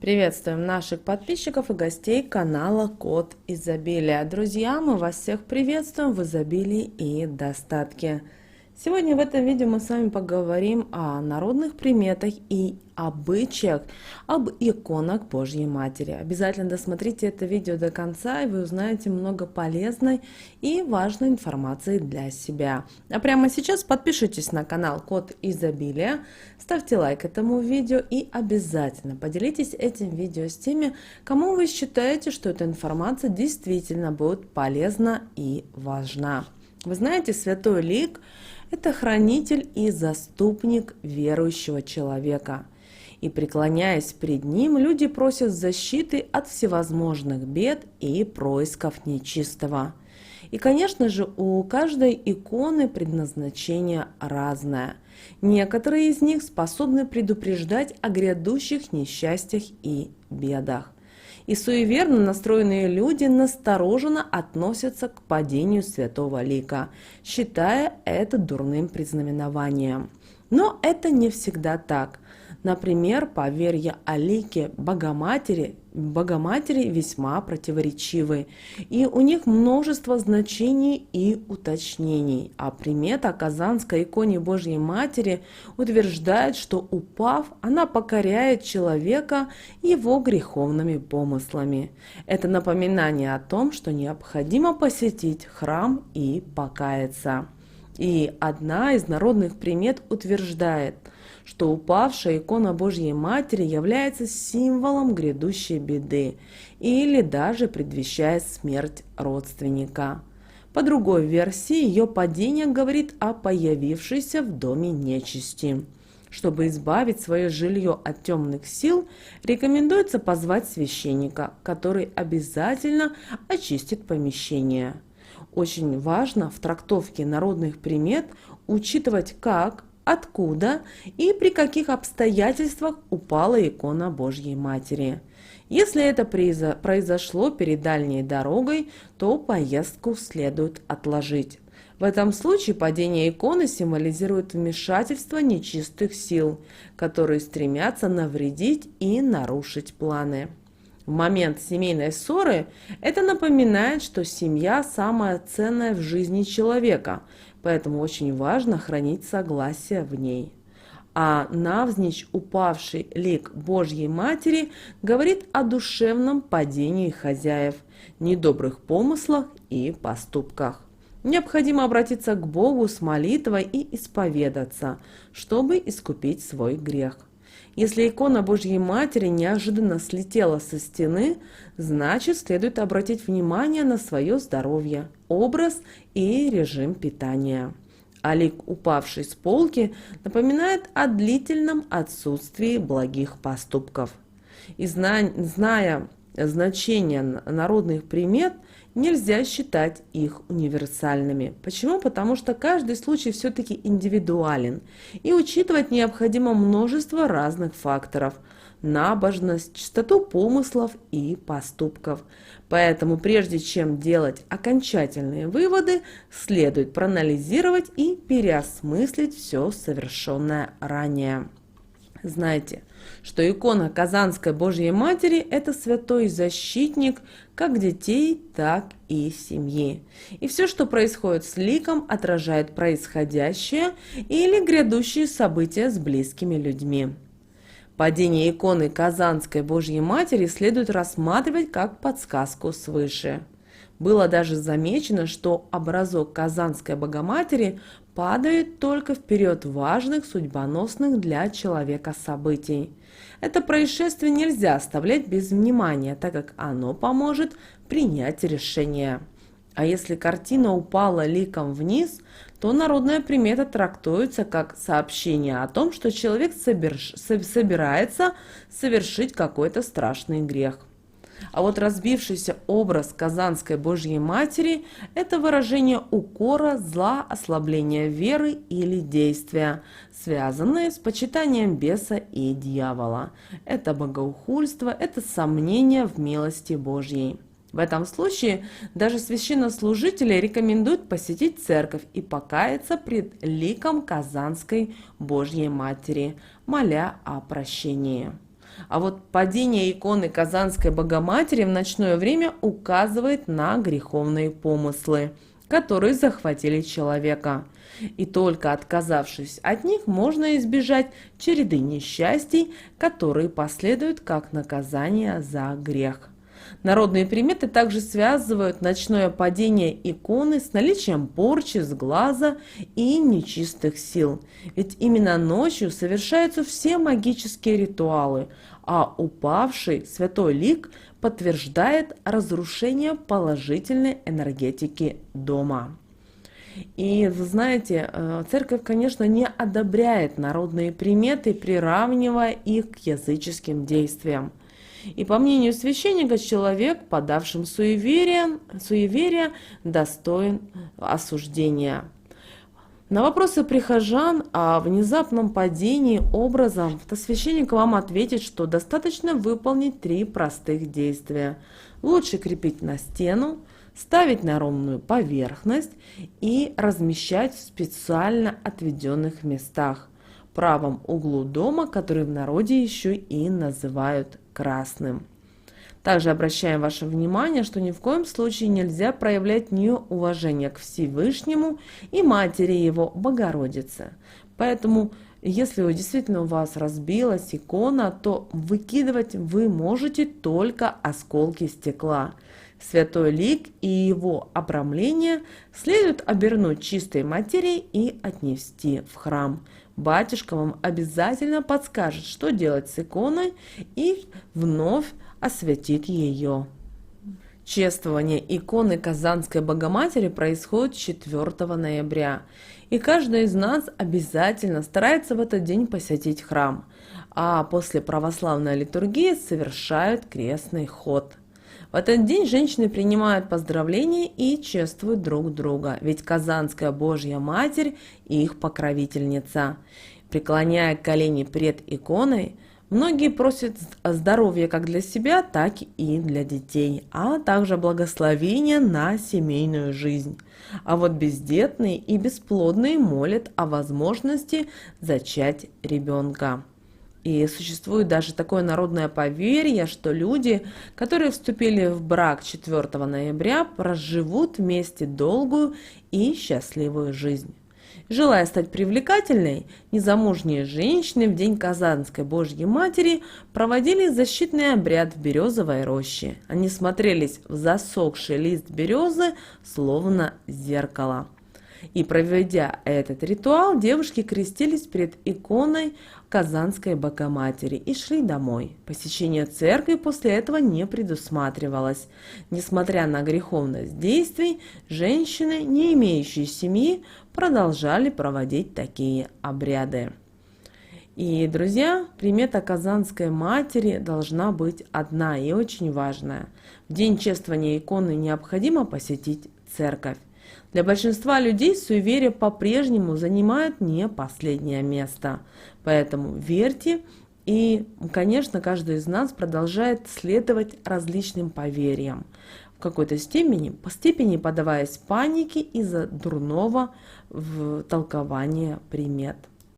Приветствуем наших подписчиков и гостей канала Код Изобилия. Друзья, мы вас всех приветствуем в изобилии и достатке. Сегодня в этом видео мы с вами поговорим о народных приметах и обычаях, об иконах Божьей Матери. Обязательно досмотрите это видео до конца, и вы узнаете много полезной и важной информации для себя. А прямо сейчас подпишитесь на канал Код Изобилия, ставьте лайк этому видео и обязательно поделитесь этим видео с теми, кому вы считаете, что эта информация действительно будет полезна и важна. Вы знаете, святой лик – это хранитель и заступник верующего человека. И преклоняясь пред ним, люди просят защиты от всевозможных бед и происков нечистого. И, конечно же, у каждой иконы предназначение разное. Некоторые из них способны предупреждать о грядущих несчастьях и бедах. И суеверно настроенные люди настороженно относятся к падению святого лика, считая это дурным предзнаменованием. Но это не всегда так. Например, поверья о лике Богоматери весьма противоречивы, и у них множество значений и уточнений. А примета Казанской иконе Божьей Матери утверждает, что упав, она покоряет человека его греховными помыслами. Это напоминание о том, что необходимо посетить храм и покаяться. И одна из народных примет утверждает, что упавшая икона Божьей Матери является символом грядущей беды или даже предвещает смерть родственника. По другой версии, ее падение говорит о появившейся в доме нечисти. Чтобы избавить свое жилье от темных сил, рекомендуется позвать священника, который обязательно очистит помещение. Очень важно в трактовке народных примет учитывать, как, откуда и при каких обстоятельствах упала икона Божьей Матери. Если это произошло перед дальней дорогой, то поездку следует отложить. В этом случае падение иконы символизирует вмешательство нечистых сил, которые стремятся навредить и нарушить планы. В момент семейной ссоры это напоминает, что семья самая ценная в жизни человека, поэтому очень важно хранить согласие в ней. А навзничь упавший лик Божьей Матери говорит о душевном падении хозяев, недобрых помыслах и поступках. Необходимо обратиться к Богу с молитвой и исповедаться, чтобы искупить свой грех. Если икона Божьей Матери неожиданно слетела со стены, значит, следует обратить внимание на свое здоровье, образ и режим питания. А лик, упавший с полки, напоминает о длительном отсутствии благих поступков. И зная значение народных примет, нельзя считать их универсальными. Почему? Потому что каждый случай все-таки индивидуален, и учитывать необходимо множество разных факторов – набожность, чистоту помыслов и поступков. Поэтому прежде чем делать окончательные выводы, следует проанализировать и переосмыслить все совершенное ранее. Знайте, что икона Казанской Божьей Матери – это святой защитник как детей, так и семьи. И все, что происходит с ликом, отражает происходящее или грядущие события с близкими людьми. Падение иконы Казанской Божьей Матери следует рассматривать как подсказку свыше. Было даже замечено, что образок Казанской Богоматери падает только в период важных, судьбоносных для человека событий. Это происшествие нельзя оставлять без внимания, так как оно поможет принять решение. А если картина упала ликом вниз, то народная примета трактуется как сообщение о том, что человек собирается совершить какой-то страшный грех. А вот разбившийся образ Казанской Божьей Матери – это выражение укора, зла, ослабления веры или действия, связанные с почитанием беса и дьявола. Это богоухульство, это сомнение в милости Божьей. В этом случае даже священнослужители рекомендуют посетить церковь и покаяться пред ликом Казанской Божьей Матери, моля о прощении. А вот падение иконы Казанской Богоматери в ночное время указывает на греховные помыслы, которые захватили человека. И только отказавшись от них, можно избежать череды несчастий, которые последуют как наказание за грех. Народные приметы также связывают ночное падение иконы с наличием порчи, сглаза и нечистых сил. Ведь именно ночью совершаются все магические ритуалы, а упавший святой лик подтверждает разрушение положительной энергетики дома. И вы знаете, церковь, конечно, не одобряет народные приметы, приравнивая их к языческим действиям. И по мнению священника, человек, подавшим суеверие, достоин осуждения. На вопросы прихожан о внезапном падении образа священник вам ответит, что достаточно выполнить 3 простых действия. Лучше крепить на стену, ставить на ровную поверхность и размещать в специально отведенных местах, в правом углу дома, который в народе еще и называют красным. Также обращаем ваше внимание, что ни в коем случае нельзя проявлять неуважение к Всевышнему и Матери Его Богородице. Поэтому, если действительно у вас разбилась икона, то выкидывать вы можете только осколки стекла. Святой лик и его обрамление следует обернуть чистой материей и отнести в храм. Батюшка вам обязательно подскажет, что делать с иконой, и вновь осветит ее. Чествование иконы Казанской Богоматери происходит 4 ноября, и каждый из нас обязательно старается в этот день посетить храм, а после православной литургии совершают крестный ход. В этот день женщины принимают поздравления и чествуют друг друга, ведь Казанская Божья Матерь их покровительница. Преклоняя колени пред иконой, многие просят здоровья как для себя, так и для детей, а также благословения на семейную жизнь. А вот бездетные и бесплодные молят о возможности зачать ребенка. И существует даже такое народное поверье, что люди, которые вступили в брак 4 ноября, проживут вместе долгую и счастливую жизнь. Желая стать привлекательной, незамужние женщины в день Казанской Божьей Матери проводили защитный обряд в березовой роще. Они смотрелись в засохший лист березы, словно зеркало. И проведя этот ритуал, девушки крестились перед иконой Казанской Богоматери и шли домой. Посещение церкви после этого не предусматривалось. Несмотря на греховность действий, женщины, не имеющие семьи, продолжали проводить такие обряды. И, друзья, примета Казанской Матери должна быть одна и очень важная. В день чествования иконы необходимо посетить церковь. Для большинства людей суеверие по-прежнему занимает не последнее место. Поэтому верьте, и, конечно, каждый из нас продолжает следовать различным поверьям, в какой-то степени поддаваясь панике из-за дурного толкования примет.